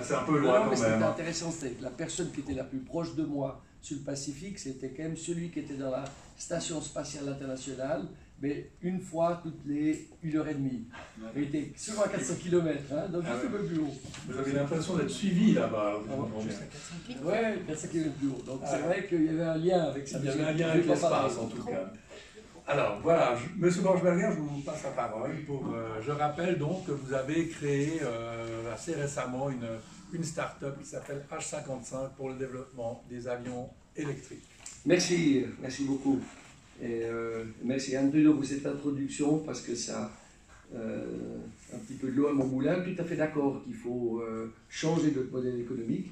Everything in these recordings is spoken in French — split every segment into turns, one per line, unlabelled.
c'est un peu loin
non, mais
quand
ce qui
même.
était intéressant, c'était que la personne qui était la plus proche de moi sur le Pacifique, c'était quand même celui qui était dans la Station Spatiale Internationale, mais une fois toutes les 1h30. Il était sur à 400 km, hein, donc juste un peu plus haut.
Vous avez l'impression d'être suivi là-bas.
Oui, 400 km plus haut. Donc c'est vrai qu'il y avait un lien avec ça.
Il y avait un lien avec l'espace en tout cas. Alors voilà, Monsieur Borchberger, je vous passe la parole. Je rappelle donc que vous avez créé assez récemment une start-up qui s'appelle H55 pour le développement des avions électriques.
Merci beaucoup. Et merci Andrew pour cette introduction parce que ça un petit peu de l'eau à mon moulin. Tout à fait d'accord qu'il faut changer notre modèle économique.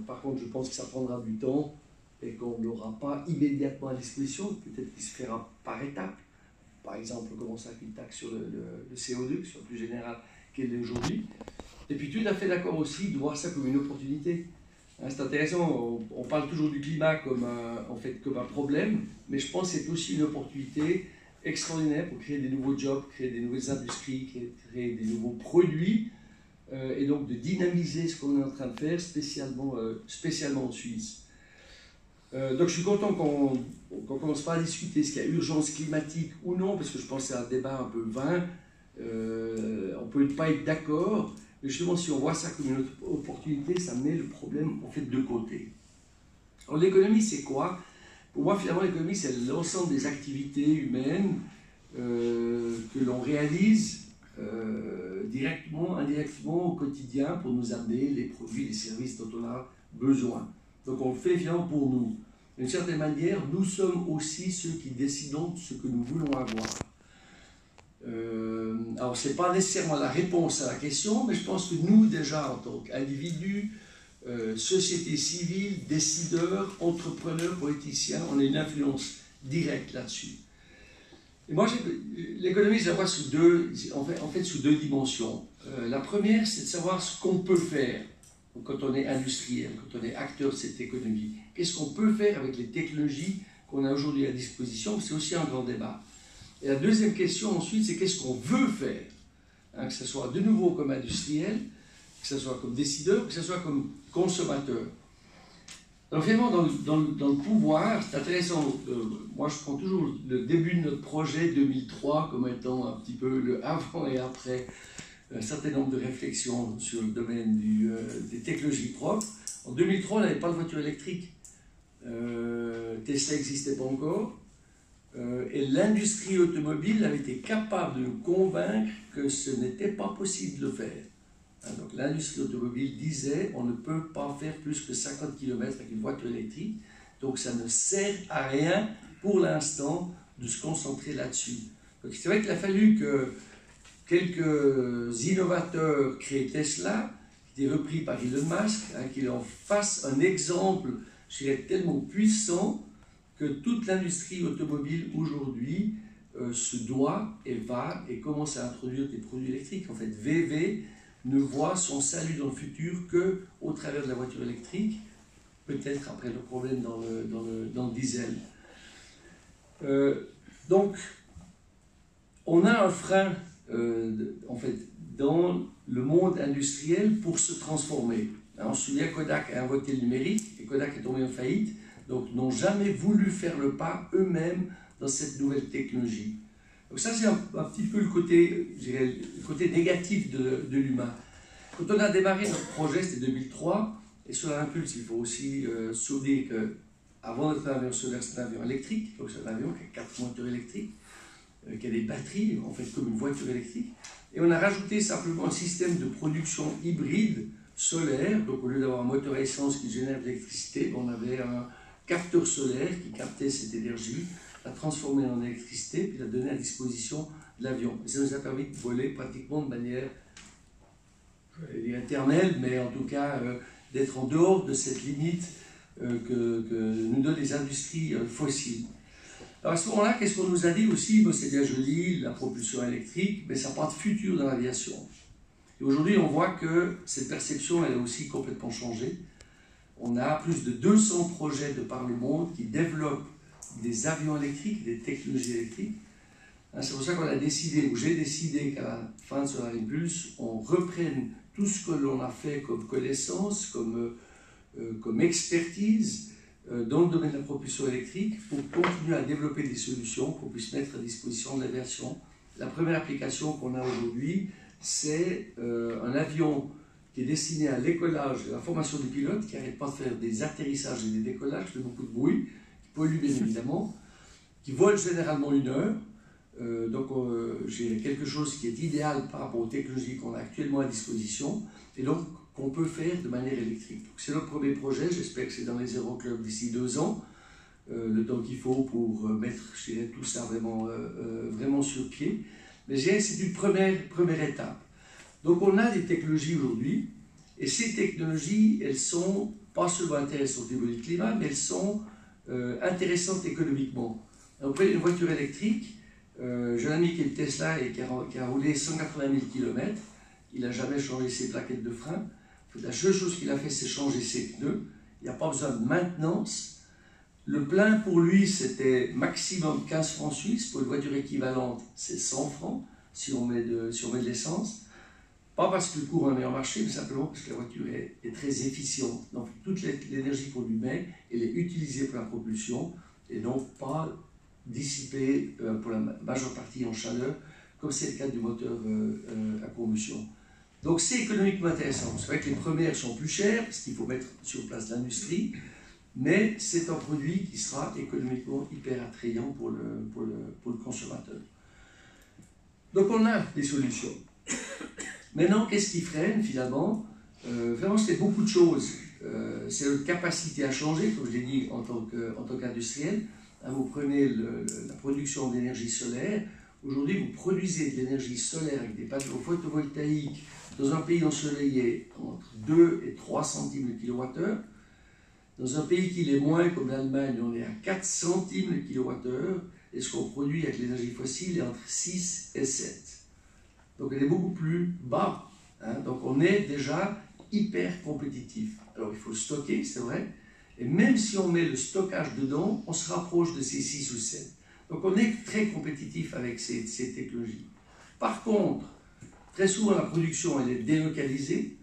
Par contre, je pense que ça prendra du temps et qu'on n'aura pas immédiatement à disposition. Peut-être qu'il se fera par étapes. Par exemple, commencer avec une taxe sur le CO2, qui soit plus générale qu'elle est aujourd'hui. Et puis tout à fait d'accord aussi de voir ça comme une opportunité. C'est intéressant, on parle toujours du climat comme un problème, mais je pense que c'est aussi une opportunité extraordinaire pour créer des nouveaux jobs, créer des nouvelles industries, créer des nouveaux produits, et donc de dynamiser ce qu'on est en train de faire, spécialement en Suisse. Donc je suis content qu'on ne commence pas à discuter ce qu'il y a urgence climatique ou non, parce que je pense que c'est un débat un peu vain. On ne peut pas être d'accord. Mais justement, si on voit ça comme une opportunité, ça met le problème en fait de côté. Alors l'économie, c'est quoi? Pour moi, finalement, l'économie, c'est l'ensemble des activités humaines que l'on réalise directement, indirectement au quotidien pour nous amener les produits, les services dont on a besoin. Donc on le fait finalement pour nous. D'une certaine manière, nous sommes aussi ceux qui décidons de ce que nous voulons avoir. Alors, ce n'est pas nécessairement la réponse à la question, mais je pense que nous, déjà, en tant qu'individus, société civile, décideurs, entrepreneurs, politiciens, on a une influence directe là-dessus. Et moi, l'économie, je la vois sous deux dimensions. La première, c'est de savoir ce qu'on peut faire quand on est industriel, quand on est acteur de cette économie. Qu'est-ce qu'on peut faire avec les technologies qu'on a aujourd'hui à disposition? C'est aussi un grand débat. Et la deuxième question ensuite, c'est qu'est-ce qu'on veut faire, que ce soit de nouveau comme industriel, que ce soit comme décideur, que ce soit comme consommateur. Donc finalement, dans le pouvoir, c'est intéressant, moi je prends toujours le début de notre projet 2003 comme étant un petit peu le avant et après un certain nombre de réflexions sur le domaine des technologies propres. En 2003, on n'avait pas de voiture électrique. Tesla n'existait pas encore. Et l'industrie automobile avait été capable de nous convaincre que ce n'était pas possible de le faire. Donc l'industrie automobile disait on ne peut pas faire plus que 50 km avec une voiture électrique, donc ça ne sert à rien pour l'instant de se concentrer là-dessus. Donc c'est vrai qu'il a fallu que quelques innovateurs créent Tesla, qui était repris par Elon Musk, qu'il en fasse un exemple, je dirais, tellement puissant que toute l'industrie automobile aujourd'hui se doit et va et commence à introduire des produits électriques. En fait, VW ne voit son salut dans le futur qu'au travers de la voiture électrique, peut-être après le problème dans le diesel. Donc, on a un frein en fait, dans le monde industriel pour se transformer. On se souvient, Kodak a inventé le numérique et Kodak est tombé en faillite. Donc n'ont jamais voulu faire le pas eux-mêmes dans cette nouvelle technologie. Donc ça c'est un petit peu le côté négatif de l'humain. Quand on a démarré notre projet, c'était 2003, et sur l'impulse, il faut aussi souligner qu'avant d'être un avion solaire, c'est un avion électrique, donc c'est un avion qui a 4 moteurs électriques, qui a des batteries, en fait comme une voiture électrique, et on a rajouté simplement un système de production hybride solaire, donc au lieu d'avoir un moteur à essence qui génère de l'électricité, on avait un capteur solaire qui captait cette énergie, la transformait en électricité, puis la donnait à disposition de l'avion. Et ça nous a permis de voler pratiquement de manière, je vais dire éternelle, mais en tout cas d'être en dehors de cette limite que nous donnent les industries fossiles. Alors à ce moment-là, qu'est-ce qu'on nous a dit aussi? Bon, c'est bien joli, la propulsion électrique, mais ça n'a pas de futur dans l'aviation. Et aujourd'hui, on voit que cette perception, elle a aussi complètement changé. On a plus de 200 projets de par le monde qui développent des avions électriques, des technologies électriques. C'est pour ça qu'on a décidé, ou j'ai décidé qu'à la fin de Solar Impulse, on reprenne tout ce que l'on a fait comme connaissance, comme expertise dans le domaine de la propulsion électrique pour continuer à développer des solutions qu'on puisse mettre à disposition de l'aviation. La première application qu'on a aujourd'hui, c'est un avion qui est destiné à l'écolage et à la formation des pilotes, qui n'arrête pas de faire des atterrissages et des décollages, qui fait beaucoup de bruit, qui pollue bien évidemment, qui vole généralement 1 heure. Donc j'ai quelque chose qui est idéal par rapport aux technologies qu'on a actuellement à disposition et donc qu'on peut faire de manière électrique. C'est notre premier projet, j'espère que c'est dans les aéroclubs d'ici 2 ans, le temps qu'il faut pour mettre tout ça vraiment sur pied. Mais je dirais que c'est une première étape. Donc on a des technologies aujourd'hui et ces technologies, elles sont pas seulement intéressantes au niveau du climat, mais elles sont intéressantes économiquement. On prend une voiture électrique. J'ai un ami qui est le Tesla et qui a roulé 180 000 km. Il n'a jamais changé ses plaquettes de frein. La seule chose qu'il a fait, c'est changer ses pneus. Il n'y a pas besoin de maintenance. Le plein pour lui, c'était maximum 15 francs suisses. Pour une voiture équivalente, c'est 100 francs si on met de l'essence. Pas parce que le courant est meilleur marché, mais simplement parce que la voiture est très efficiente. Donc toute l'énergie qu'on lui met, elle est utilisée pour la propulsion et donc pas dissipé pour la majeure partie en chaleur, comme c'est le cas du moteur à combustion. Donc c'est économiquement intéressant. C'est vrai que les premières sont plus chères, parce qu'il faut mettre sur place l'industrie, mais c'est un produit qui sera économiquement hyper attrayant pour le consommateur. Donc on a des solutions. Maintenant, qu'est-ce qui freine finalement? Vraiment, c'est beaucoup de choses. C'est notre capacité à changer, comme je l'ai dit en tant qu'industriel. Vous prenez la production d'énergie solaire. Aujourd'hui, vous produisez de l'énergie solaire avec des panneaux photovoltaïques dans un pays ensoleillé entre 2 et 3 centimes le kilowattheure. Dans un pays qui l'est moins, comme l'Allemagne, on est à 4 centimes le kilowattheure. Et ce qu'on produit avec l'énergie fossile est entre 6 et 7. Donc elle est beaucoup plus bas. Donc on est déjà hyper compétitif. Alors il faut le stocker, c'est vrai. Et même si on met le stockage dedans, on se rapproche de ces 6 ou 7. Donc on est très compétitif avec ces technologies. Par contre, très souvent la production elle est délocalisée.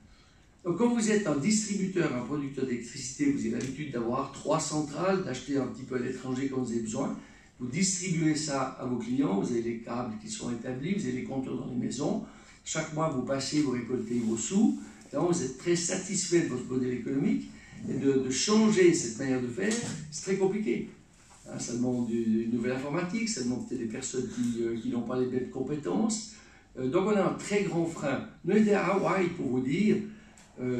Donc quand vous êtes un distributeur, un producteur d'électricité, vous avez l'habitude d'avoir 3 centrales, d'acheter un petit peu à l'étranger quand vous avez besoin. Vous distribuez ça à vos clients, vous avez les câbles qui sont établis, vous avez les compteurs dans les maisons. Chaque mois, vous passez, vous récoltez vos sous. Donc vous êtes très satisfait de votre modèle économique. Et de changer cette manière de faire, c'est très compliqué. Ça demande une nouvelle informatique, ça demande peut-être des personnes qui n'ont pas les mêmes compétences. Donc on a un très grand frein. Nous on était à Hawaï pour vous dire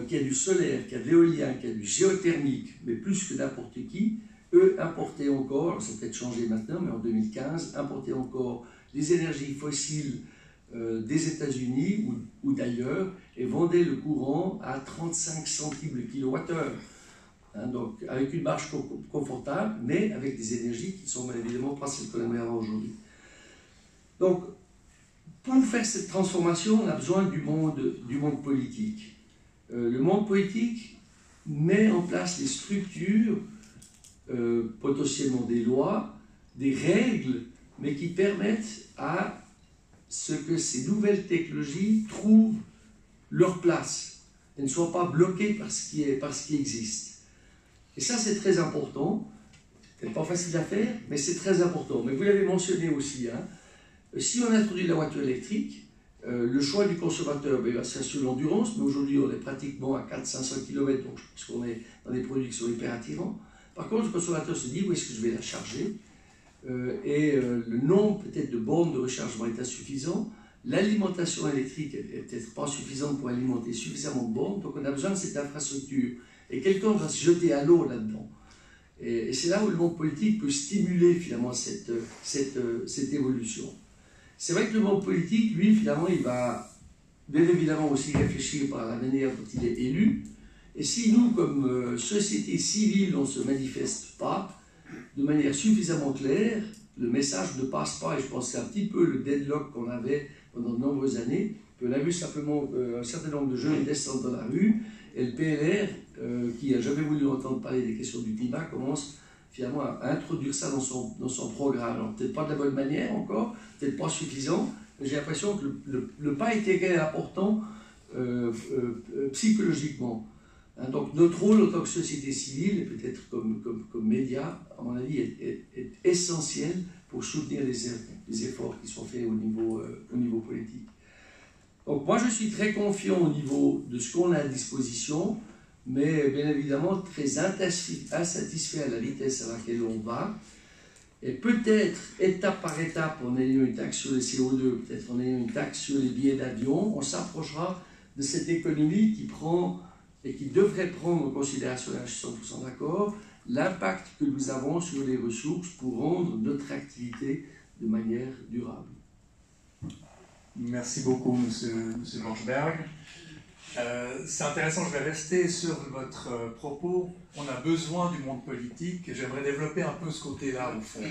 qu'il y a du solaire, qu'il y a de l'éolien, qu'il y a du géothermique, mais plus que n'importe qui. Eux importaient encore, alors ça a peut-être changé maintenant, mais en 2015, importaient encore les énergies fossiles des États-Unis ou d'ailleurs et vendaient le courant à 35 centimes le kilowattheure. Donc avec une marge confortable, mais avec des énergies qui sont bien évidemment pas celles qu'on aimerait avoir aujourd'hui. Donc pour faire cette transformation, on a besoin du monde politique. Le monde politique met en place des structures, potentiellement des lois, des règles, mais qui permettent à ce que ces nouvelles technologies trouvent leur place et ne soient pas bloquées par ce qui existe. Et ça, c'est très important. C'est pas facile à faire, mais c'est très important. Mais vous l'avez mentionné aussi, si on introduit la voiture électrique, le choix du consommateur, c'est sur l'endurance, mais aujourd'hui on est pratiquement à 400-500 km, donc je pense qu'on est dans des produits qui sont hyper attirants. Par contre, le consommateur se dit où est-ce que je vais la charger, le nombre peut-être de bornes de rechargement est insuffisant, l'alimentation électrique n'est peut-être pas suffisante pour alimenter suffisamment de bornes, donc on a besoin de cette infrastructure. Et quelqu'un va se jeter à l'eau là-dedans. Et c'est là où le monde politique peut stimuler finalement cette évolution. C'est vrai que le monde politique, lui, finalement, il va bien évidemment aussi réfléchir par la manière dont il est élu. Et si nous, comme société civile, on ne se manifeste pas de manière suffisamment claire, le message ne passe pas. Et je pense que c'est un petit peu le deadlock qu'on avait pendant de nombreuses années. On a vu simplement un certain nombre de jeunes descendre dans la rue, et le PLR, qui n'a jamais voulu entendre parler des questions du climat, commence finalement à introduire ça dans son programme. Alors peut-être pas de la bonne manière encore, peut-être pas suffisant, mais j'ai l'impression que le pas était quand même important psychologiquement. Hein, donc notre rôle en tant que société civile, et peut-être comme média, à mon avis, est essentiel pour soutenir les efforts qui sont faits au niveau politique. Donc moi je suis très confiant au niveau de ce qu'on a à disposition, mais bien évidemment très insatisfait à la vitesse à laquelle on va. Et peut-être, étape par étape, en ayant une taxe sur le CO2, peut-être en ayant une taxe sur les billets d'avion, on s'approchera de cette économie qui prend et qui devrait prendre en considération, je suis 100% d'accord, l'impact que nous avons sur les ressources pour rendre notre activité de manière durable.
Merci beaucoup, Monsieur Borchberg. C'est intéressant, je vais rester sur votre propos. On a besoin du monde politique et j'aimerais développer un peu ce côté-là au fond.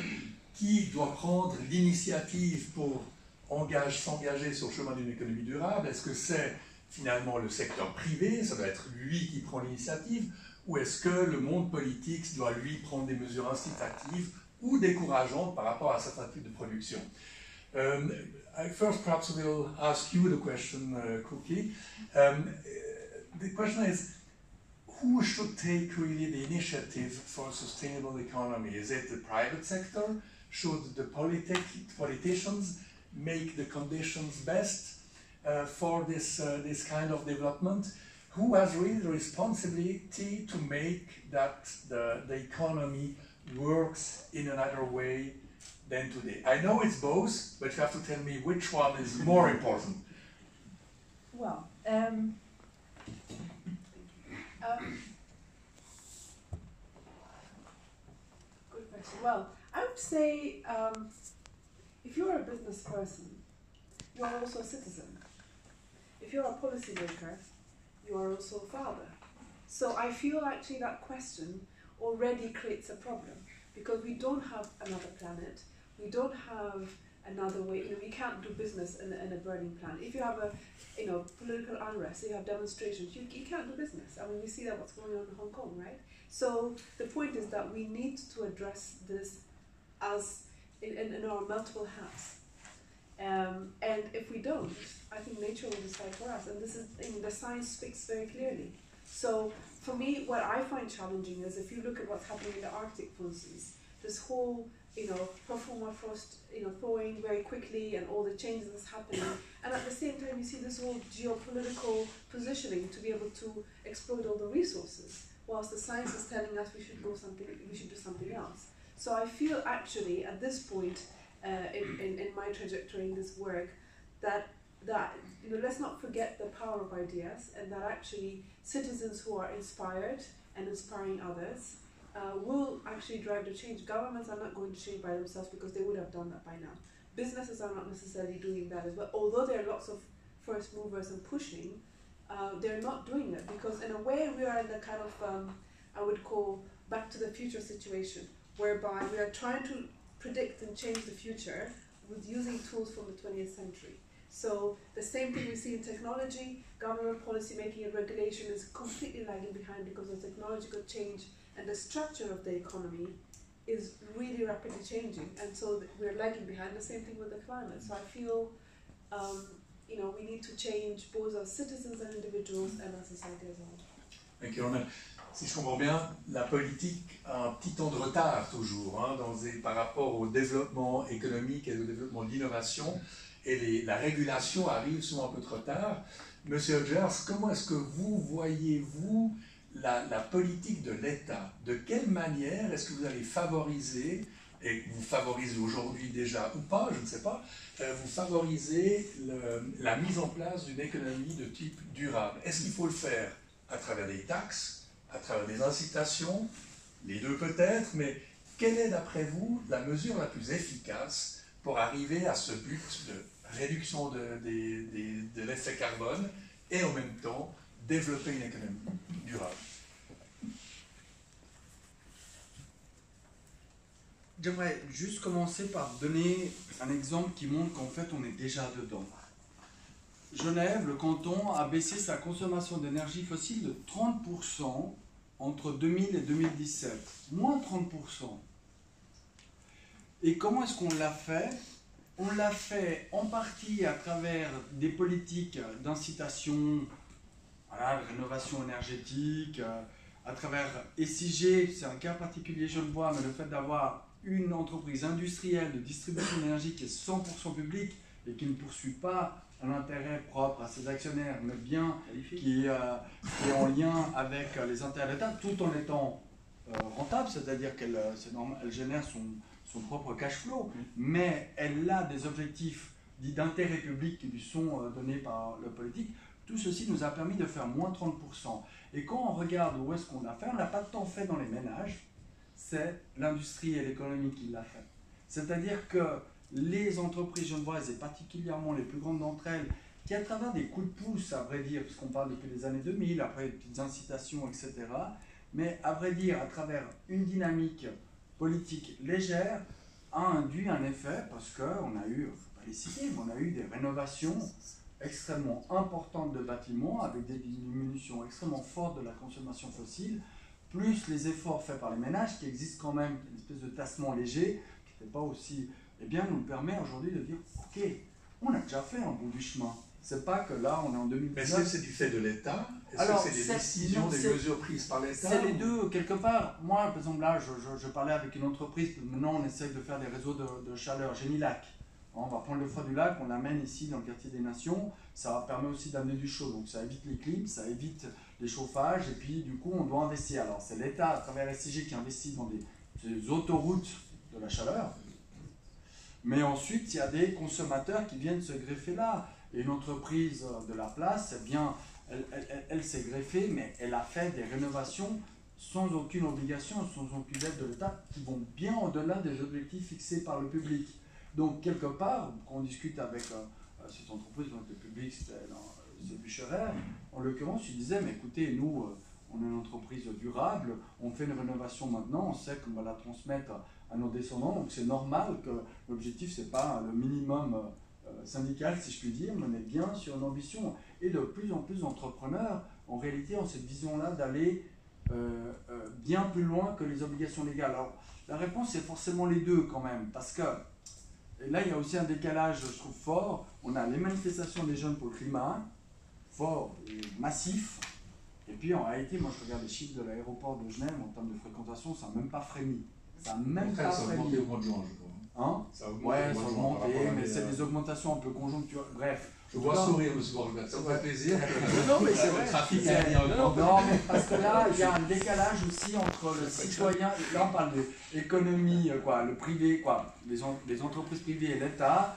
Qui doit prendre l'initiative pour s'engager sur le chemin d'une économie durable? Est-ce que c'est finalement le secteur privé, ça doit être lui qui prend l'initiative, ou est-ce que le monde politique doit lui prendre des mesures incitatives ou décourageantes par rapport à certains types de production? First, perhaps we'll ask you the question, Cookie. The question is, who should take really the initiative for a sustainable economy? Is it the private sector? Should the politicians make the conditions best for this kind of development? Who has really the responsibility to make that the economy works in another way than today? I know it's both, but you have to tell me which one is more important.
Well, good question. Well, I would say if you're a business person, you are also a citizen. If you're a policymaker, you are also a father. So I feel actually that question already creates a problem because we don't have another planet. We don't have another way. We can't do business in a burning planet. If you have a political unrest, you have demonstrations, you can't do business. I mean, we see that what's going on in Hong Kong, right? So the point is that we need to address this as in our multiple hats. And if we don't, I think nature will decide for us. And this is, the science speaks very clearly. So for me, what I find challenging is if you look at what's happening in the Arctic, for instance, this whole, permafrost, thawing very quickly and all the changes that's happening. And at the same time, you see this whole geopolitical positioning to be able to exploit all the resources, whilst the science is telling us we should do something else. So I feel actually at this point in my trajectory in this work that let's not forget the power of ideas, and that actually citizens who are inspired and inspiring others will actually drive the change. Governments are not going to change by themselves because they would have done that by now. Businesses are not necessarily doing that as well, although there are lots of first movers and pushing, they're not doing it because in a way we are in the kind of, I would call back to the future situation, whereby we are trying to predict and change the future with using tools from the 20th century. So the same thing we see in technology, government policy making and regulation is completely lagging behind because the technological change and the structure of the economy is really rapidly changing, and so we're lagging behind. The same thing with the climate. So I feel, we need to change both as citizens and individuals and as society as a whole.
Thank you, Ronan. Si je comprends bien, la politique a un petit temps de retard toujours par rapport au développement économique et au développement de l'innovation, et la régulation arrive souvent un peu trop tard. Monsieur Hodgers, comment est-ce que vous voyez-vous la politique de l'État? De quelle manière est-ce que vous allez favoriser, et vous favorisez aujourd'hui déjà ou pas, je ne sais pas, vous favorisez la mise en place d'une économie de type durable? Est-ce qu'il faut le faire à travers des taxes, à travers des incitations, les deux peut-être, mais quelle est d'après vous la mesure la plus efficace pour arriver à ce but de réduction de l'effet carbone et en même temps développer une économie durable?
J'aimerais juste commencer par donner un exemple qui montre qu'en fait on est déjà dedans. Genève, le canton, a baissé sa consommation d'énergie fossile de 30% entre 2000 et 2017. Moins 30%. Et comment est-ce qu'on l'a fait? On l'a fait en partie à travers des politiques d'incitation, voilà, de rénovation énergétique, à travers SIG, c'est un cas particulier, je le vois, mais le fait d'avoir une entreprise industrielle de distribution d'énergie qui est 100% publique et qui ne poursuit pas un intérêt propre à ses actionnaires, mais bien qui est en lien avec les intérêts de l'État, tout en étant rentable, c'est-à-dire qu'elle elle génère son propre cash flow, mais elle a des objectifs dits d'intérêt public qui lui sont donnés par le politique. Tout ceci nous a permis de faire moins 30%. Et quand on regarde où est-ce qu'on l'a fait, on n'a pas tant fait dans les ménages, c'est l'industrie et l'économie qui l'a fait. C'est-à-dire que les entreprises genevoises, et particulièrement les plus grandes d'entre elles, qui à travers des coups de pouce, à vrai dire, puisqu'on parle depuis les années 2000, après des petites incitations, etc., mais à vrai dire, à travers une dynamique politique légère, a induit un effet, parce qu'on a eu, il ne faut pas les citer, mais on a eu des rénovations extrêmement importantes de bâtiments, avec des diminutions extrêmement fortes de la consommation fossile, plus les efforts faits par les ménages, qui existent quand même, une espèce de tassement léger, qui n'est pas aussi... Eh bien, nous permet aujourd'hui de dire, ok, on a déjà fait un bout du chemin. C'est pas que là, on est en 2019.
Est-ce que c'est du fait de l'État? Est-ce que c'est des décisions, des mesures prises par l'État?
C'est les deux, quelque part. Moi, par exemple, là, je parlais avec une entreprise, maintenant on essaie de faire des réseaux de chaleur, Génilac. On va prendre le froid du lac, on l'amène ici dans le quartier des Nations, ça permet aussi d'amener du chaud, donc ça évite les clims, ça évite les chauffages, et puis du coup on doit investir. Alors c'est l'État à travers SIG qui investit dans des autoroutes de la chaleur, mais ensuite il y a des consommateurs qui viennent se greffer là, et une entreprise de la place, eh bien, elle s'est greffée, mais elle a fait des rénovations sans aucune obligation, sans aucune aide de l'État, qui vont bien au-delà des objectifs fixés par le public. Donc, quelque part, quand on discute avec cette entreprise, donc le public, c'est Bucherer, en l'occurrence, il disait, mais écoutez, nous, on est une entreprise durable, on fait une rénovation maintenant, on sait qu'on va la transmettre à nos descendants, donc c'est normal que l'objectif, ce n'est pas le minimum syndical, si je puis dire, mais on est bien sur une ambition. Et de plus en plus d'entrepreneurs, en réalité, ont cette vision-là d'aller bien plus loin que les obligations légales. Alors, la réponse, c'est forcément les deux quand même, parce que et là, il y a aussi un décalage, je trouve, fort. On a les manifestations des jeunes pour le climat, fort et massif. Et puis, en réalité, moi, je regarde les chiffres de l'aéroport de Genève en termes de fréquentation, ça n'a même pas frémi. Ça n'a même pas
ça a
frémi.
augmenté au mois de juin, je crois.
Hein?
Ça a augmenté
Ouais,
au
ça
mois
a
de juin,
augmenté,
par rapport à
mais
l'année,
c'est des augmentations un peu conjoncturelles. Bref.
Je vois sourire, M. Borgelbert, ça me fait plaisir.
Non, mais c'est vrai.
Le trafic aérien augmente.
Non, mais parce que là, il y a un décalage aussi entre le citoyen, là on parle de l'économie, le privé, les entreprises privées et l'État.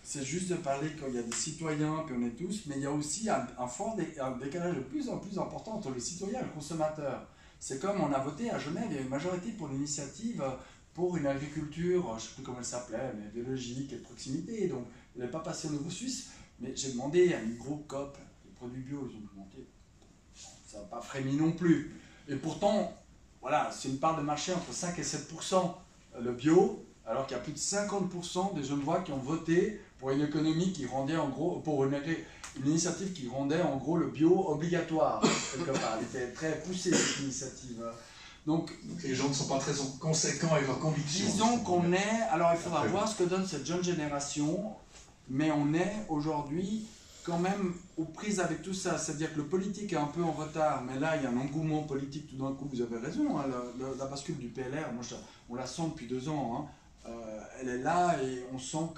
C'est juste de parler qu'il y a des citoyens, puis on est tous, mais il y a aussi un décalage de plus en plus important entre le citoyen et le consommateur. C'est comme on a voté à Genève, il y a une majorité pour l'initiative pour une agriculture, je ne sais plus comment elle s'appelait, mais biologique et de proximité. Donc, elle n'est pas passée au niveau suisse, mais j'ai demandé à une grosse COP, les produits bio, ils ont augmenté. Ça n'a pas frémi non plus. Et pourtant, voilà, c'est une part de marché entre 5 et 7% le bio, alors qu'il y a plus de 50% des Genevois qui ont voté pour une économie qui rendait en gros, pour une initiative qui rendait en gros le bio obligatoire, quelque part. Elle était très poussée cette initiative. Donc
les gens ne sont pas très conséquents avec leurs convictions.
Disons qu'on est, alors il faudra voir ce que donne cette jeune génération, mais on est aujourd'hui quand même aux prises avec tout ça. C'est-à-dire que le politique est un peu en retard, mais là il y a un engouement politique tout d'un coup, vous avez raison, hein, la bascule du PLR, moi, on la sent depuis 2 ans. Hein. Elle est là et on sent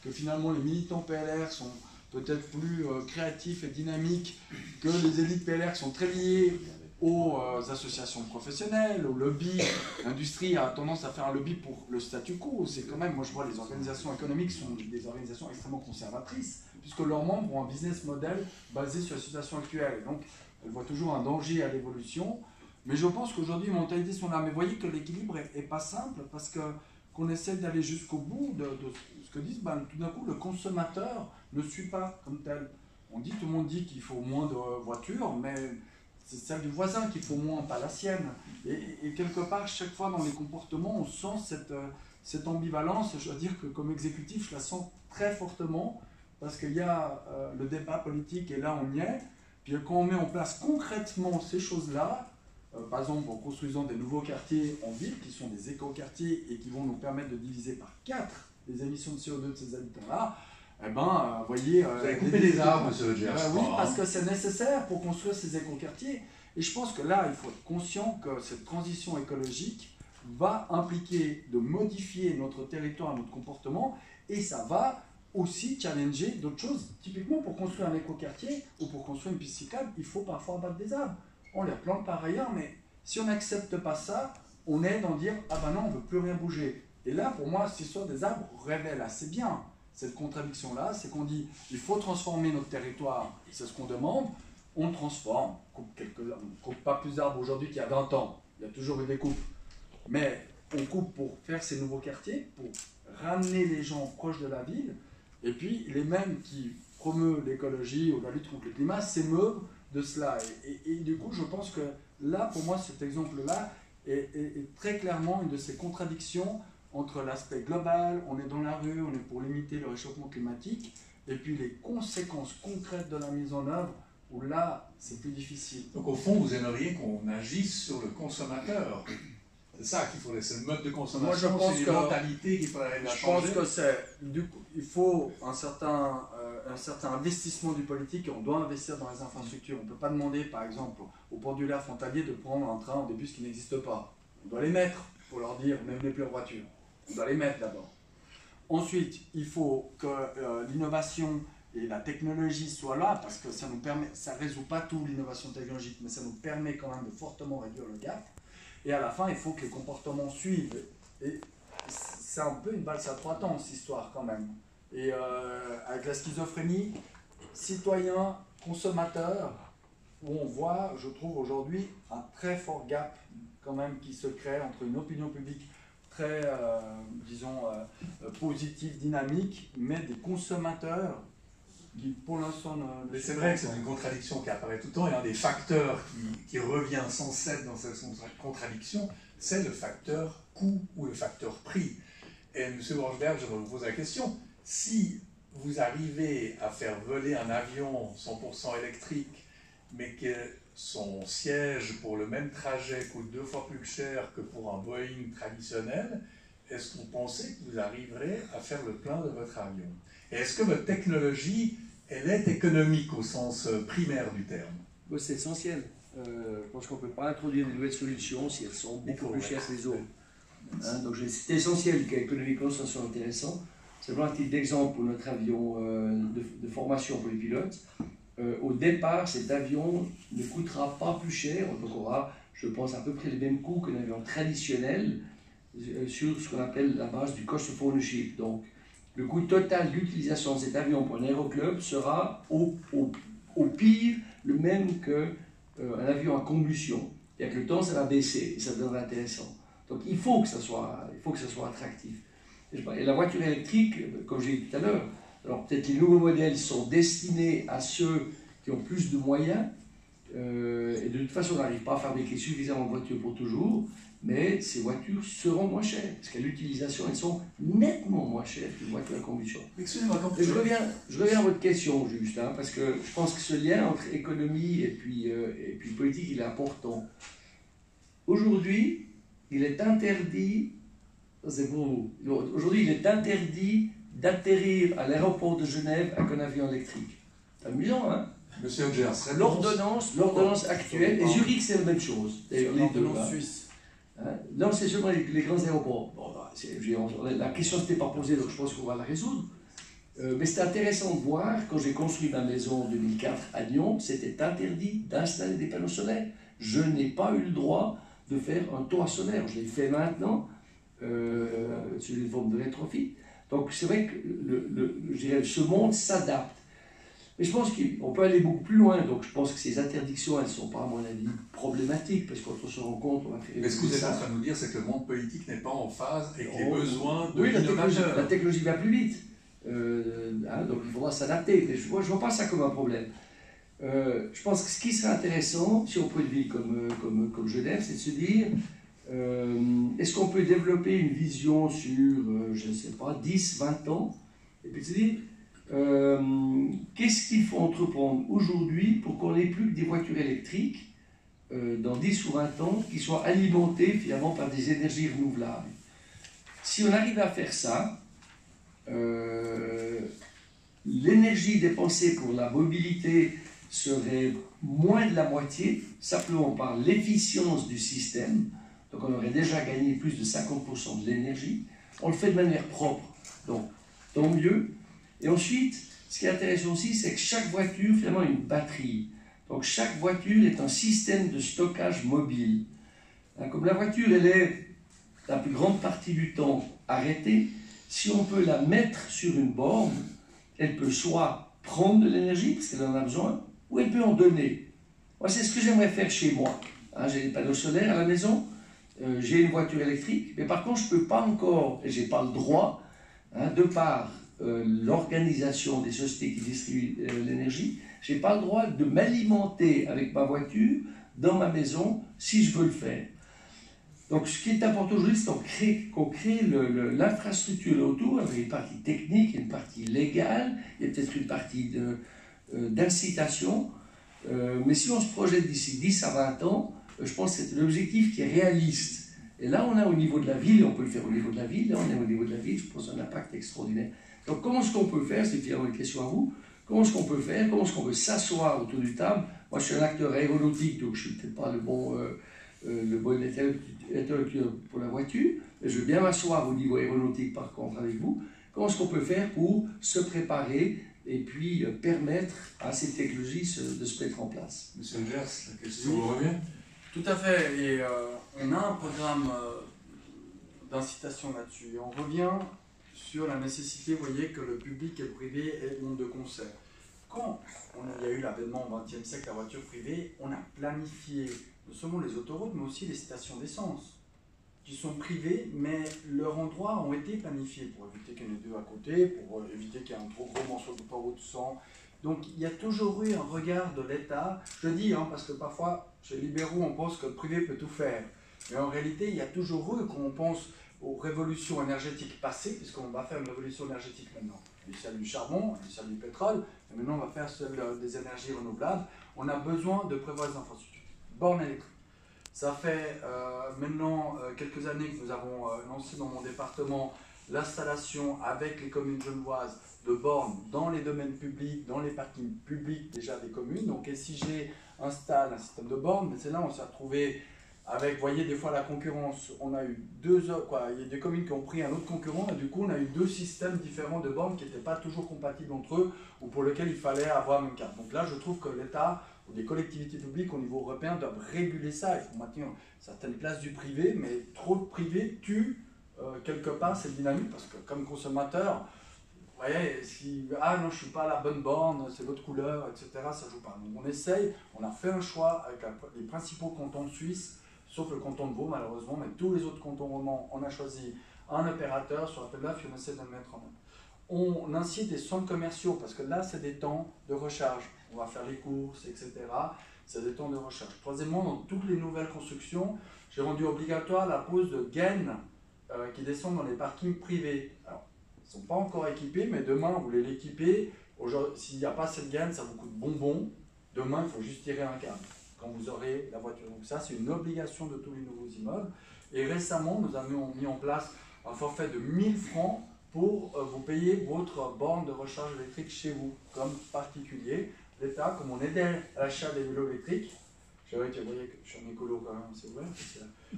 que finalement les militants PLR sont peut-être plus créatifs et dynamiques que les élites PLR qui sont très liées aux associations professionnelles, au lobby. L'industrie a tendance à faire un lobby pour le statu quo. C'est quand même, moi je vois les organisations économiques sont des organisations extrêmement conservatrices, puisque leurs membres ont un business model basé sur la situation actuelle. Donc elles voient toujours un danger à l'évolution. Mais je pense qu'aujourd'hui les mentalités sont là. Mais vous voyez que l'équilibre n'est pas simple, parce qu'on essaie d'aller jusqu'au bout de ce que disent, tout d'un coup le consommateur ne suit pas comme tel. Tout le monde dit qu'il faut moins de voitures, mais c'est celle du voisin qu'il faut moins, pas la sienne. Et quelque part, chaque fois dans les comportements, on sent cette ambivalence. Je dois dire que comme exécutif, je la sens très fortement, parce qu'il y a le débat politique, et là on y est. Puis quand on met en place concrètement ces choses-là, par exemple en construisant des nouveaux quartiers en ville, qui sont des éco-quartiers, et qui vont nous permettre de diviser par 4 les émissions de CO2 de ces habitants-là, eh ben, voyez...
Vous avez coupé des arbres, monsieur Gers.
Oui, parce que c'est nécessaire pour construire ces écoquartiers. Et je pense que là, il faut être conscient que cette transition écologique va impliquer de modifier notre territoire, notre comportement, et ça va aussi challenger d'autres choses. Typiquement, pour construire un écoquartier ou pour construire une piste cyclable, il faut parfois abattre des arbres. On les plante par ailleurs, mais si on n'accepte pas ça, on est dans dire « Ah ben non, on ne veut plus rien bouger ». Et là, pour moi, cette histoire des arbres révèle assez bien cette contradiction-là, c'est qu'on dit « Il faut transformer notre territoire », c'est ce qu'on demande, on transforme, on coupe pas plus d'arbres aujourd'hui qu'il y a 20 ans, il y a toujours eu des coupes, mais on coupe pour faire ces nouveaux quartiers, pour ramener les gens proches de la ville, et puis les mêmes qui promeuvent l'écologie ou la lutte contre le climat s'émeuvent de cela. Et du coup, je pense que là, pour moi, cet exemple-là est très clairement une de ces contradictions entre l'aspect global, on est dans la rue, on est pour limiter le réchauffement climatique, et puis les conséquences concrètes de la mise en œuvre, où là, c'est plus difficile.
Donc au fond, vous aimeriez qu'on agisse sur le consommateur. C'est ça qu'il faudrait, c'est le mode de consommation,
moi, je pense
c'est les mentalités qu'il faudrait changer.
Je pense que c'est, il faut un certain investissement du politique, et on doit investir dans les infrastructures. On ne peut pas demander, par exemple, aux pendulaires frontaliers de prendre un train ou des bus qui n'existent pas. On doit les mettre, pour leur dire, ne venez plus en voiture. On doit les mettre d'abord. Ensuite, il faut que l'innovation et la technologie soient là, parce que ça nous permet, ça ne résout pas tout l'innovation technologique, mais ça nous permet quand même de fortement réduire le gap. Et à la fin, il faut que les comportements suivent. Et c'est un peu une valse à 3 temps, cette histoire, quand même. Et avec la schizophrénie, citoyen, consommateur, où on voit, je trouve aujourd'hui, un très fort gap, quand même, qui se crée entre une opinion publique très, disons, positive, dynamique, mais des consommateurs qui, pour l'instant,
mais c'est vrai que c'est une contradiction qui apparaît tout le temps, et un des facteurs qui revient sans cesse dans cette contradiction, c'est le facteur coût ou le facteur prix. Et M. Borchberg, je vous pose la question, si vous arrivez à faire voler un avion 100% électrique, mais que son siège pour le même trajet coûte 2 fois plus cher que pour un Boeing traditionnel, est-ce que vous pensez que vous arriverez à faire le plein de votre avion? Et est-ce que votre technologie, elle est économique au sens primaire du terme?
C'est essentiel. Je pense qu'on ne peut pas introduire de nouvelles solutions si elles sont beaucoup plus chères que les autres. Hein, donc c'est essentiel qu'économiquement ça soit intéressant. Simplement un petit exemple pour notre avion de formation pour les pilotes. Au départ, cet avion ne coûtera pas plus cher, on aura, je pense, à peu près les mêmes coûts qu'un avion traditionnel sur ce qu'on appelle la base du cost of ownership. Donc, le coût total d'utilisation de cet avion pour un aéroclub sera au pire le même qu'un avion à combustion. Et avec le temps, ça va baisser et ça deviendra intéressant. Donc, il faut que ça soit attractif. Et la voiture électrique, comme j'ai dit tout à l'heure, alors peut-être les nouveaux modèles sont destinés à ceux qui ont plus de moyens, et de toute façon on n'arrive pas à fabriquer suffisamment de voitures pour toujours, mais ces voitures seront moins chères, parce qu'à l'utilisation elles sont nettement moins chères qu'une voiture à combustion.
Excusez-moi,
je reviens à votre question juste, hein, parce que je pense que ce lien entre économie et puis politique il est important. Aujourd'hui, il est interdit, c'est pour vous, aujourd'hui il est interdit d'atterrir à l'aéroport de Genève avec un avion électrique. C'est amusant, hein?
Monsieur Gers,
l'ordonnance actuelle, et Zurich c'est la même chose.
D'ailleurs, l'ordonnance suisse.
Hein? Non, c'est seulement les grands aéroports. Bon, la question ne s'était pas posée, donc je pense qu'on va la résoudre. Mais c'était intéressant de voir, quand j'ai construit ma maison en 2004 à Lyon, c'était interdit d'installer des panneaux solaires. Je n'ai pas eu le droit de faire un toit solaire. Je l'ai fait maintenant, sur une forme de rétrofit. Donc c'est vrai que je dirais, ce monde s'adapte. Mais je pense qu'on peut aller beaucoup plus loin. Donc je pense que ces interdictions, elles ne sont pas, à mon avis, problématiques, parce quand on se rend compte, on va faire...
Mais ce que vous êtes en train de nous dire, c'est que le monde politique n'est pas en phase avec les besoins de l'innovateur.
La technologie va plus vite. Donc il faudra s'adapter. Mais je ne vois pas ça comme un problème. Je pense que ce qui serait intéressant, si on peut le vivre comme Genève, c'est de se dire... est-ce qu'on peut développer une vision sur, je ne sais pas, 10, 20 ans, et puis se dire, qu'est-ce qu'il faut entreprendre aujourd'hui pour qu'on n'ait plus que des voitures électriques dans 10 ou 20 ans qui soient alimentées finalement par des énergies renouvelables. Si on arrive à faire ça, l'énergie dépensée pour la mobilité serait moins de la moitié, simplement par l'efficience du système. Donc on aurait déjà gagné plus de 50% de l'énergie. On le fait de manière propre, donc tant mieux. Et ensuite, ce qui est intéressant aussi, c'est que chaque voiture, finalement, a une batterie. Donc chaque voiture est un système de stockage mobile. Comme la voiture, elle est la plus grande partie du temps arrêtée, si on peut la mettre sur une borne, elle peut soit prendre de l'énergie, parce qu'elle en a besoin, ou elle peut en donner. Moi, c'est ce que j'aimerais faire chez moi. J'ai des panneaux solaires à la maison, j'ai une voiture électrique, mais par contre, je ne peux pas encore, et je n'ai pas le droit, de par l'organisation des sociétés qui distribuent l'énergie, je n'ai pas le droit de m'alimenter avec ma voiture dans ma maison si je veux le faire. Donc, ce qui est important aujourd'hui, c'est qu'on crée l'infrastructure autour, avec une partie technique, une partie légale, il y a peut-être une partie d'incitation. Mais si on se projette d'ici 10 à 20 ans, je pense que c'est un objectif qui est réaliste. Et là, on a au niveau de la ville, on peut le faire au niveau de la ville, là, on est au niveau de la ville, je pense un impact extraordinaire. Donc, comment est-ce qu'on peut faire, c'est finalement une question à vous, comment est-ce qu'on peut faire, comment est-ce qu'on peut s'asseoir autour du table. Moi, je suis un acteur aéronautique, donc je ne suis peut-être pas le bon interlocuteur pour la voiture, mais je veux bien m'asseoir au niveau aéronautique par contre avec vous. Comment est-ce qu'on peut faire pour se préparer et puis permettre à ces technologies de se mettre en place?
Monsieur Angers, la question vous revient?
Tout à fait, et on a un programme d'incitation là-dessus. Et on revient sur la nécessité, vous voyez, que le public et le privé aient le monde de concert. Quand il y a eu l'avènement au XXe siècle, la voiture privée, on a planifié non seulement les autoroutes, mais aussi les stations d'essence, qui sont privées, mais leurs endroits ont été planifiés pour éviter qu'il y en ait deux à côté, pour éviter qu'il y ait un trop gros morceau d'autoroute sans. Donc il y a toujours eu un regard de l'État, je dis, parce que parfois, chez les libéraux, on pense que le privé peut tout faire. Mais en réalité, il y a toujours eu, quand on pense aux révolutions énergétiques passées, puisqu'on va faire une révolution énergétique maintenant, celle du charbon, celle du pétrole, et maintenant on va faire celle des énergies renouvelables, on a besoin de prévoir des infrastructures. Bornes électriques. Ça fait maintenant quelques années que nous avons lancé dans mon département l'installation avec les communes genevoises de bornes dans les domaines publics, dans les parkings publics déjà des communes. Donc SIG installe un système de bornes, mais c'est là où on s'est retrouvé avec, vous voyez, des fois la concurrence. On a eu il y a des communes qui ont pris un autre concurrent, et du coup on a eu deux systèmes différents de bornes qui n'étaient pas toujours compatibles entre eux, ou pour lesquels il fallait avoir une carte. Donc là, je trouve que l'État ou des collectivités publiques au niveau européen doivent réguler ça. Il faut maintenir certaines places du privé, mais trop de privé tue quelque part cette dynamique, parce que comme consommateur, vous voyez, si non, je ne suis pas à la bonne borne, c'est l'autre couleur, etc., ça ne joue pas. Donc on essaye, on a fait un choix avec les principaux cantons de Suisse, sauf le canton de Vaud malheureusement, mais tous les autres cantons romans, on a choisi un opérateur sur appel d'offres et on essaie de le mettre en œuvre. On incite des centres commerciaux, parce que là, c'est des temps de recharge. On va faire les courses, etc. C'est des temps de recharge. Troisièmement, dans toutes les nouvelles constructions, j'ai rendu obligatoire la pose de gaines qui descendent dans les parkings privés. Alors, ils ne sont pas encore équipés, mais demain, vous voulez l'équiper. S'il n'y a pas cette gaine, ça vous coûte bonbon. Demain, il faut juste tirer un câble quand vous aurez la voiture. Donc ça, c'est une obligation de tous les nouveaux immeubles. Et récemment, nous avons mis en place un forfait de 1000 francs pour vous payer votre borne de recharge électrique chez vous, comme particulier. L'État, comme on aidait à l'achat des vélos électriques, vous voyez que je suis un écolo quand même, c'est vrai.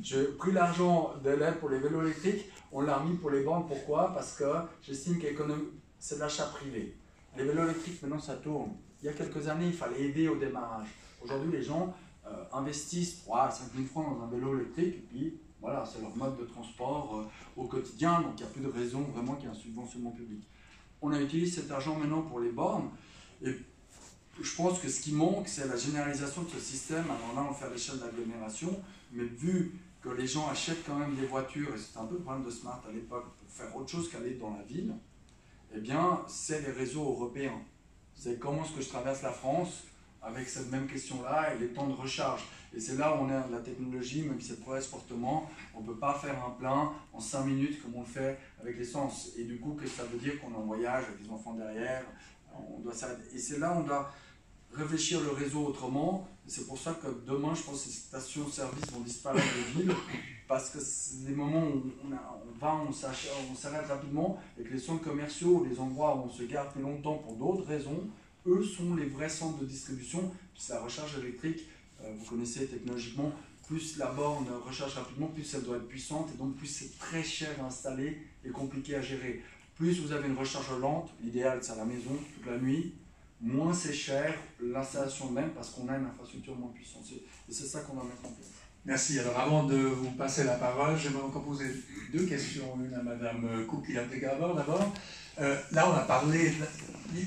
J'ai pris l'argent de l'aide pour les vélos électriques, on l'a remis pour les bornes. Pourquoi? Parce que j'estime que c'est de l'achat privé. Les vélos électriques, maintenant, ça tourne. Il y a quelques années, il fallait aider au démarrage. Aujourd'hui, les gens investissent 3 à 5 000 francs dans un vélo électrique, et puis voilà, c'est leur mode de transport au quotidien, donc il n'y a plus de raison vraiment qu'il y ait un subventionnement public. On a utilisé cet argent maintenant pour les bornes, et je pense que ce qui manque, c'est la généralisation de ce système. Alors là, on le fait à l'échelle d'agglomération, mais vu que les gens achètent quand même des voitures, et c'était un peu le problème de Smart à l'époque, pour faire autre chose qu'aller dans la ville, eh bien, c'est les réseaux européens. C'est comment est-ce que je traverse la France avec cette même question-là et les temps de recharge. Et c'est là où on a la technologie, même si elle progresse fortement, on ne peut pas faire un plein en 5 minutes comme on le fait avec l'essence. Et du coup, que ça veut dire qu'on est en voyage avec les enfants derrière, on doit s'arrêter. Et c'est là où on doit réfléchir le réseau autrement. C'est pour ça que demain, je pense que les stations-service vont disparaître des villes, parce que c'est des moments où on s'arrête rapidement, et que les centres commerciaux, les endroits où on se garde plus longtemps pour d'autres raisons, eux sont les vrais centres de distribution. Puis la recharge électrique, vous connaissez technologiquement, plus la borne recharge rapidement, plus elle doit être puissante, et donc plus c'est très cher à installer et compliqué à gérer. Plus vous avez une recharge lente, l'idéal c'est à la maison toute la nuit, moins c'est cher l'installation même parce qu'on a une infrastructure moins puissante. Et c'est ça qu'on va mettre en place.
Merci. Alors avant de vous passer la parole, j'aimerais encore poser deux questions, une à Madame Cookie-Antegaber d'abord. Là on a parlé,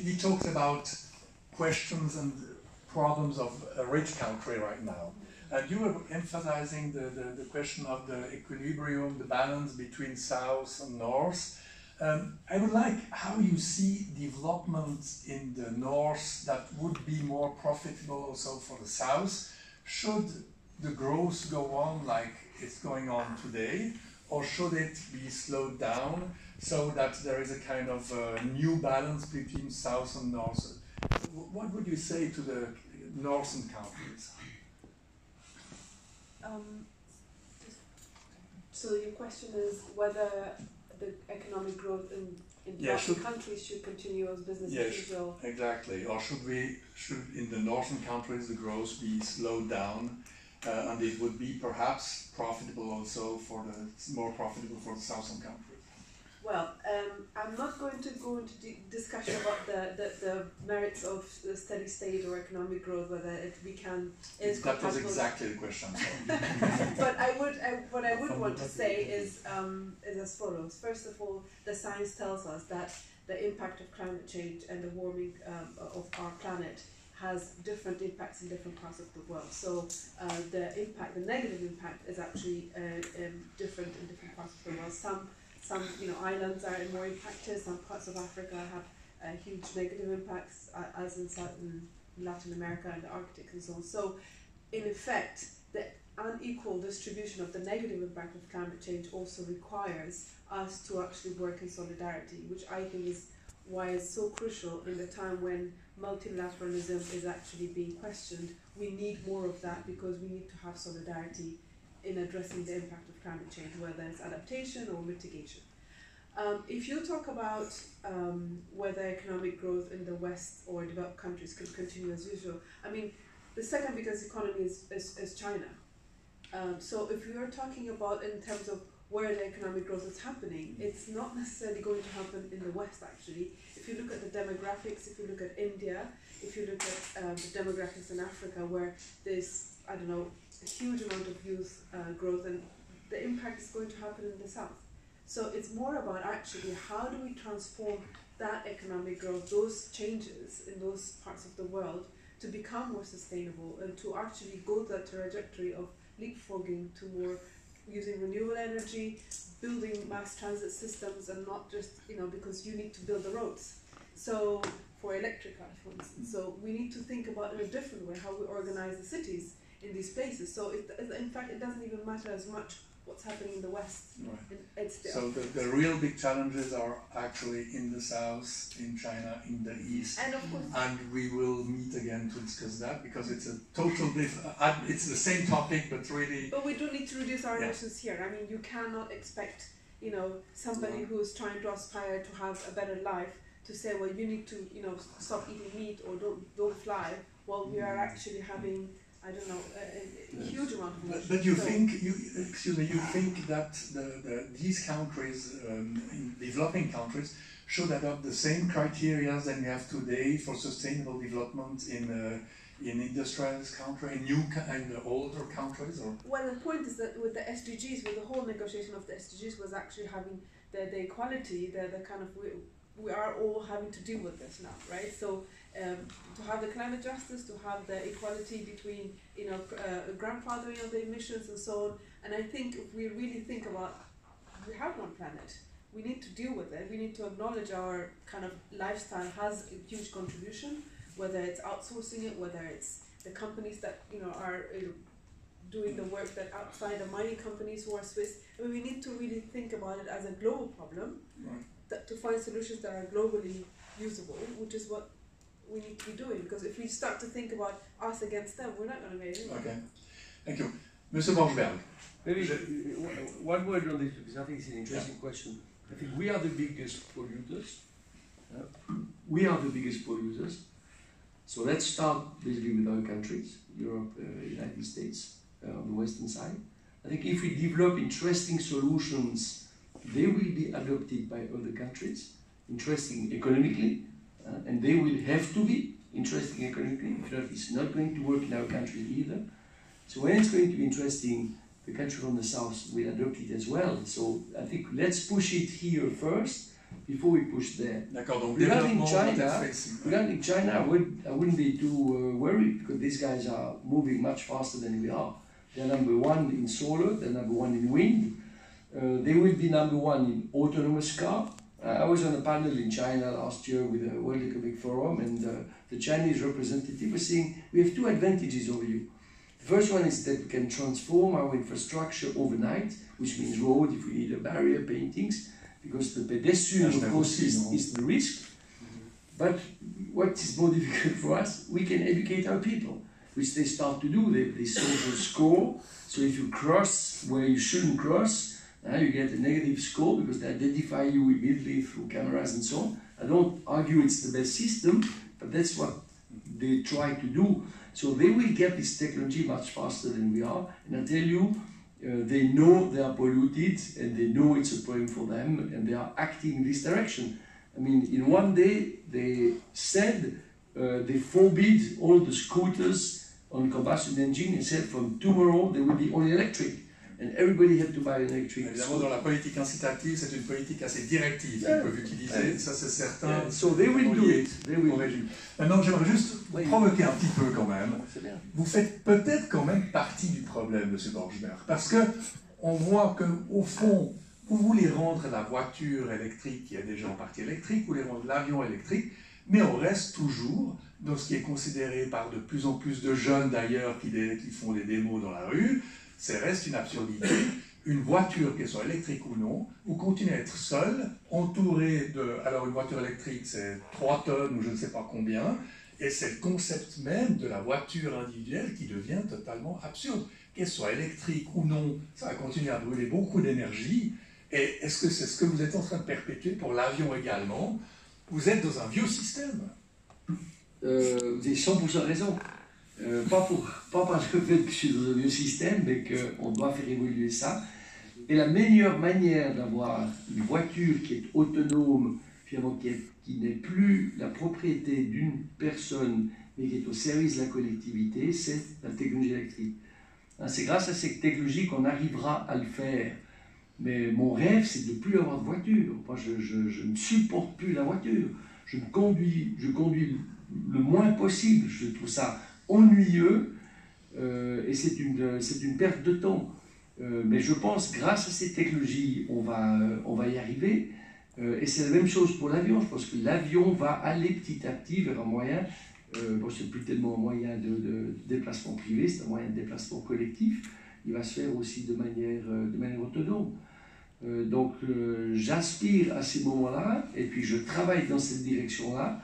we talked about questions and problems of a rich country right now. And you were emphasizing the question of the equilibrium, the balance between south and north. I would like how you see development in the north that would be more profitable also for the south. Should the growth go on like it's going on today, or should it be slowed down so that there is a kind of new balance between south and north? What would you say to the northern countries?
So your question is whether the economic growth in developing countries should continue as business as usual?
Exactly. Or should in the northern countries the growth be slowed down, and it would be perhaps profitable also more profitable for the southern countries?
Well, I'm not going to go into discussion about the merits of the steady state or economic growth, whether we can.
That was exactly the question.
But what I would want to say is as follows. First of all, the science tells us that the impact of climate change and the warming of our planet has different impacts in different parts of the world. So the negative impact is actually different in different parts of the world. Some islands are more impacted. Some parts of Africa have huge negative impacts, as in Latin America and the Arctic and so on. So, in effect, the unequal distribution of the negative impact of climate change also requires us to actually work in solidarity, which I think is why it's so crucial in the time when multilateralism is actually being questioned. We need more of that because we need to have solidarity in addressing the impact of climate change, whether it's adaptation or mitigation. If you talk about whether economic growth in the West or developed countries could continue as usual, I mean, the second biggest economy is China. So if we are talking about in terms of where the economic growth is happening, it's not necessarily going to happen in the West, actually. If you look at the demographics, if you look at India, if you look at the demographics in Africa, where there's, a huge amount of youth growth, and the impact is going to happen in the South. So it's more about actually how do we transform that economic growth, those changes in those parts of the world, to become more sustainable and to actually go that trajectory of leapfrogging to more using renewable energy, building mass transit systems, and not just, because you need to build the roads. So for electric cars, for instance. So we need to think about in a different way how we organize the cities in these places. So in fact, it doesn't even matter as much what's happening in the West.
Right. So the real big challenges are actually in the South, in China, in the East.
And of course,
and we will meet again to discuss that, because it's a total it's the same topic, but really.
But we do need to reduce our emissions here. I mean, you cannot expect, somebody who's trying to aspire to have a better life to say, well, you need to, stop eating meat or don't fly, while we are actually having, a huge amount of emissions.
But you think that these countries, in developing countries, should adopt the same criteria than we have today for sustainable development in industrialized countries, in the older countries? Or?
Well, the point is that with the SDGs, with the whole negotiation of the SDGs, was actually having the equality, the kind of, we are all having to deal with this now, right? So to have the climate justice, to have the equality between, grandfathering of the emissions and so on. And I think if we really think about, we have one planet, we need to deal with it. We need to acknowledge our kind of lifestyle has a huge contribution, whether it's outsourcing it, whether it's the companies that, are doing the work that outside the mining companies who are Swiss. I mean, we need to really think about it as a global problem,
right.
To find solutions that are globally usable, which is what we need to be doing. Because if we start to think about us against them, we're not going to be anywhere.
Okay. Thank you. Monsieur Borchberg.
Maybe one word on this, because I think it's an interesting question. I think we are the biggest polluters. We are the biggest polluters. So let's start basically with our countries, Europe, United States, on the western side. I think if we develop interesting solutions, they will be adopted by other countries, interesting economically, and they will have to be interesting economically. If not, it's not going to work in our country either. So when it's going to be interesting, the country from the south will adopt it as well. So I think let's push it here first before we push there.
D'accord, donc
Regarding
développement,
China, I wouldn't be too worried because these guys are moving much faster than we are. They're number one in solar, they're number one in wind. They will be number one in autonomous car. I was on a panel in China last year with the World Economic Forum, and the Chinese representative was saying, we have two advantages over you. The first one is that we can transform our infrastructure overnight, which means road, if we need a barrier, paintings, because the pedestrian, of course, is the risk. But what is more difficult for us, we can educate our people, which they start to do. They social score. So if you cross where you shouldn't cross, you get a negative score because they identify you immediately through cameras and so on. I don't argue it's the best system, but that's what they try to do. So they will get this technology much faster than we are. And I tell you, they know they are polluted and they know it's a problem for them and they are acting in this direction. I mean, in one day, they said they forbid all the scooters on combustion engine and said from tomorrow they will be only electric. And everybody had to buy an electric
évidemment,
scooter.
dans la politique incitative, c'est une politique assez directive qu'ils peuvent utiliser, ça c'est certain.
So they will do it. They will.
Maintenant, j'aimerais juste vous provoquer un petit peu quand même.
C'est bien.
Vous faites peut-être quand même partie du problème, M. Borchberg, parce que on voit qu'au fond, vous voulez rendre la voiture électrique, qui est déjà en partie électrique, vous voulez rendre l'avion électrique, mais on reste toujours dans ce qui est considéré par de plus en plus de jeunes d'ailleurs qui font des démos dans la rue. Ça reste une absurdité. Une voiture, qu'elle soit électrique ou non, vous continuez à être seul, entouré de... Alors une voiture électrique, c'est 3 tonnes ou je ne sais pas combien, et c'est le concept même de la voiture individuelle qui devient totalement absurde. Qu'elle soit électrique ou non, ça va continuer à brûler beaucoup d'énergie, et est-ce que c'est ce que vous êtes en train de perpétuer pour l'avion également? Vous êtes dans un vieux système.
Vous avez 100% raison. Pas parce que je suis dans un vieux système, mais qu'on doit faire évoluer ça. Et la meilleure manière d'avoir une voiture qui est autonome, finalement qui n'est plus la propriété d'une personne, mais qui est au service de la collectivité, c'est la technologie électrique. C'est grâce à cette technologie qu'on arrivera à le faire. Mais mon rêve, c'est de ne plus avoir de voiture. Moi, je ne supporte plus la voiture. Je conduis le moins possible. Je trouve ça ennuyeux et c'est une perte de temps. Mais je pense grâce à ces technologies, on va y arriver. Et c'est la même chose pour l'avion. Je pense que l'avion va aller petit à petit vers un moyen, bon, c'est plus tellement un moyen de déplacement privé, c'est un moyen de déplacement collectif. Il va se faire aussi de manière autonome. Donc j'aspire à ces moments-là et puis je travaille dans cette direction-là.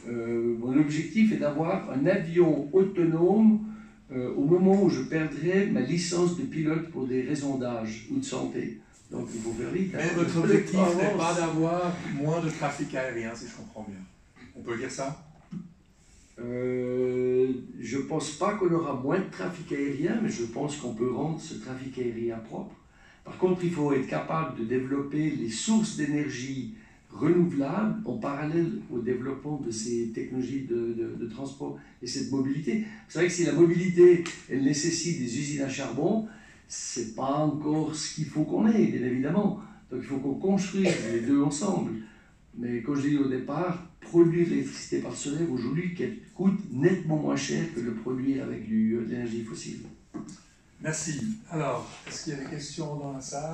Mon objectif est d'avoir un avion autonome au moment où je perdrai ma licence de pilote pour des raisons d'âge ou de santé. Donc il faut faire vite.
Mais votre objectif n'est pas d'avoir moins de trafic aérien, si je comprends bien. On peut dire ça?
Je ne pense pas qu'on aura moins de trafic aérien, mais je pense qu'on peut rendre ce trafic aérien propre. Par contre, il faut être capable de développer les sources d'énergie renouvelables en parallèle au développement de ces technologies de transport et cette mobilité. C'est vrai que si la mobilité, elle nécessite des usines à charbon, c'est pas encore ce qu'il faut qu'on ait, bien évidemment. Donc il faut qu'on construise les deux ensemble. Mais comme je l'ai dit au départ, produire l'électricité par soleil aujourd'hui coûte nettement moins cher que le produire avec de l'énergie fossile.
Merci. Alors, est-ce qu'il y a des questions dans la salle?